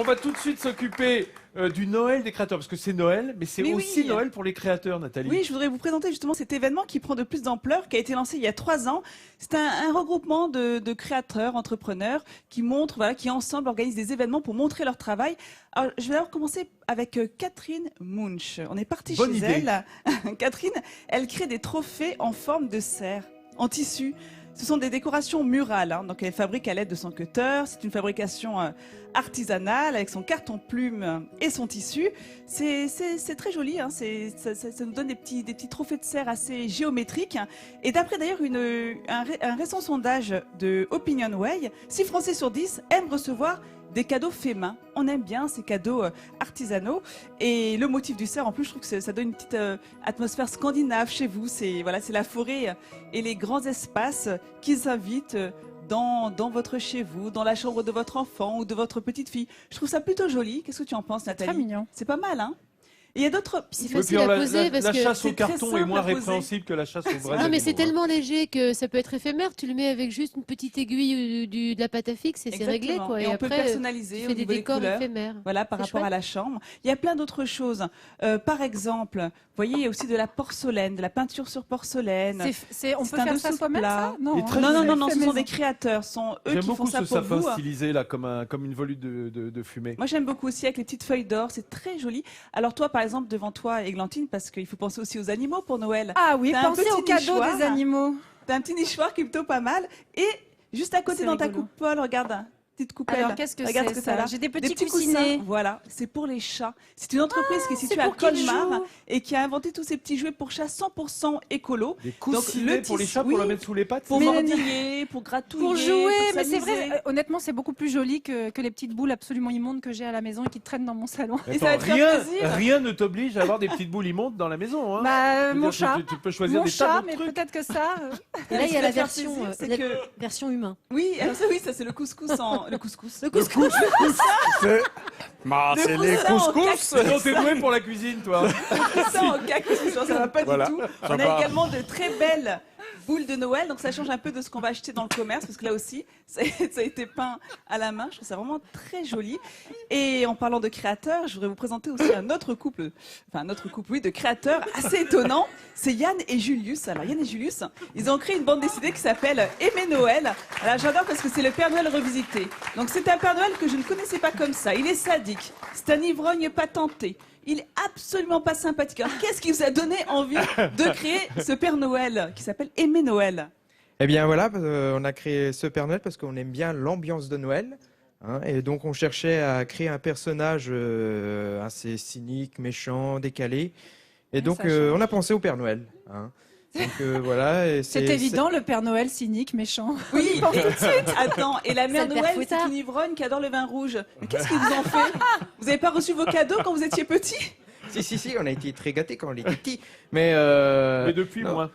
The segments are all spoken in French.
on va tout de suite s'occuper du Noël des créateurs, parce que c'est Noël, mais c'est aussi Noël pour les créateurs, Nathalie. Oui, je voudrais vous présenter justement cet événement qui prend de plus d'ampleur, qui a été lancé il y a 3 ans. C'est un regroupement de créateurs, entrepreneurs, qui montrent, voilà, qui ensemble organisent des événements pour montrer leur travail. Alors, je vais d'abord commencer avec Catherine Munch. On est parti chez elle. Catherine, elle crée des trophées en forme de cerf, en tissu. Ce sont des décorations murales, hein. Donc elle fabrique à l'aide de son cutter. C'est une fabrication artisanale avec son carton-plume et son tissu. C'est très joli, hein. Ça nous donne des petits trophées de cerf assez géométriques. Et d'après d'ailleurs un récent sondage de OpinionWay, 6 Français sur 10 aiment recevoir des cadeaux faits main. On aime bien ces cadeaux artisanaux. Et le motif du cerf, en plus, je trouve que ça donne une petite atmosphère scandinave chez vous. C'est la forêt et les grands espaces qui s'invitent dans votre chez vous, dans la chambre de votre enfant ou de votre petite fille. Je trouve ça plutôt joli. Qu'est-ce que tu en penses, Nathalie? Très mignon. C'est pas mal, hein? Et il y a d'autres. C'est facile à poser parce la que chasse au carton est moins répréhensible que la chasse aux vrais non, mais c'est animaux, tellement léger que ça peut être éphémère. Tu le mets avec juste une petite aiguille ou de la pâte à fixe et c'est réglé, quoi. Et on peut personnaliser tu au fais des niveau décors couleurs. éphémères. Voilà, par rapport à la chambre. Il y a plein d'autres choses. Par exemple, vous voyez, il y a aussi de la porcelaine, de la peinture sur porcelaine. On peut faire ça soi-même, ça? Non, non, ce sont des créateurs. Ce sont eux qui font ça pour vous. J'aime beaucoup ce sapin stylisé, là, comme une volute de fumée. Moi, j'aime beaucoup aussi avec les petites feuilles d'or. C'est très joli. Alors toi, par exemple, devant toi, Églantine, parce qu'il faut penser aussi aux animaux pour Noël. Ah oui, pensez aux cadeaux des animaux. T'as un petit nichoir qui est plutôt pas mal. Et juste à côté dans ta coupole, regarde, petite coupelle. Alors qu'est-ce que c'est ça? J'ai des petits coussinets. Voilà, c'est pour les chats. C'est une entreprise qui est située à Colmar et qui a inventé tous ces petits jouets pour chats 100% écolo. Des coussinets pour les chats, pour la mettre sous les pattes. Pour mordiller, pour gratouiller, pour jouer. Mais c'est vrai, honnêtement, c'est beaucoup plus joli que les petites boules absolument immondes que j'ai à la maison et qui traînent dans mon salon. Et ça va te faire plaisir. Rien ne t'oblige à avoir des petites boules immondes dans la maison. Hein. Bah, mon chat. Tu peux choisir des chat, mais peut-être que ça. Et là, il y a la version humain. Oui, ça c'est le couscous en le couscous. C'est les couscous. Non, t'es doué pour la cuisine, toi. Ça en cactus, ça va pas du tout. On a également de très belles boules de Noël, donc ça change un peu de ce qu'on va acheter dans le commerce, parce que là aussi, ça a été peint à la main. Je trouve ça vraiment très joli. Et en parlant de créateurs, je voudrais vous présenter aussi un autre couple, de créateurs assez étonnant. C'est Yann et Julius. Alors Yann et Julius, ils ont créé une bande dessinée qui s'appelle Aimer Noël. Alors j'adore parce que c'est le Père Noël revisité. Donc c'est un Père Noël que je ne connaissais pas comme ça. Il est sadique, c'est un ivrogne patenté. Il est absolument pas sympathique. Alors, qu'est-ce qui vous a donné envie de créer ce Père Noël qui s'appelle Aimer Noël? Eh bien voilà, on a créé ce Père Noël parce qu'on aime bien l'ambiance de Noël. Hein, et donc on cherchait à créer un personnage assez cynique, méchant, décalé. Et donc on a pensé au Père Noël. Hein. Donc voilà. C'est évident, le Père Noël cynique, méchant. Oui, tout de suite. Attends, et la mère Noël, c'est une ivrogne qui adore le vin rouge. Mais qu'est-ce qu'ils vous ont fait? Vous n'avez pas reçu vos cadeaux quand vous étiez petit? Si, on a été très gâtés quand on était petit. Mais depuis, moins.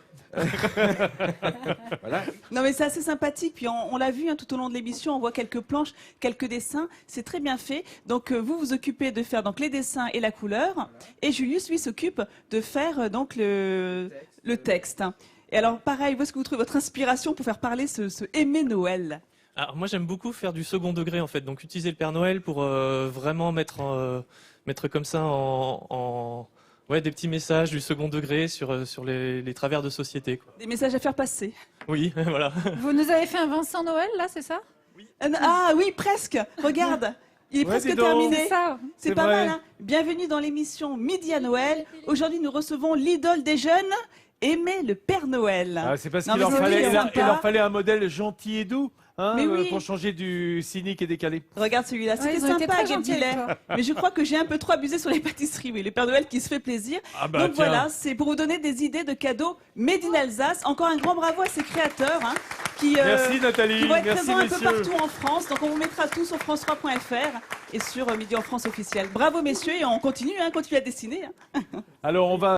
Voilà. Non mais c'est assez sympathique, puis on l'a vu tout au long de l'émission, on voit quelques planches, quelques dessins, c'est très bien fait. Donc vous vous occupez de faire donc les dessins et la couleur, et Julius lui s'occupe de faire donc le texte. Et alors pareil, où est-ce que vous trouvez votre inspiration pour faire parler ce Aimer Noël? Alors moi j'aime beaucoup faire du second degré en fait, donc utiliser le Père Noël pour vraiment mettre comme ça des petits messages du second degré sur les travers de société, quoi. Des messages à faire passer. Oui, voilà. Vous nous avez fait un Vincent Noël, là, c'est ça? Oui. Ah oui, presque. Regarde, il est presque terminé. C'est pas mal, hein. Bienvenue dans l'émission Midi à Noël. Aujourd'hui, nous recevons l'idole des jeunes, Aimer le Père Noël. Ah, c'est parce qu'il leur fallait un modèle gentil et doux. Hein, pour changer du cynique et décalé. Regarde celui-là, c'était sympa, Guebdilet. Mais je crois que j'ai un peu trop abusé sur les pâtisseries. Oui, le Père Noël qui se fait plaisir. Donc voilà, c'est pour vous donner des idées de cadeaux made in Alsace. Encore un grand bravo à ces créateurs merci Nathalie, qui vont être présents un peu partout en France. Donc on vous mettra tout sur france3.fr et sur Midi en France officiel. Bravo messieurs et on continue, continue à dessiner. Alors on va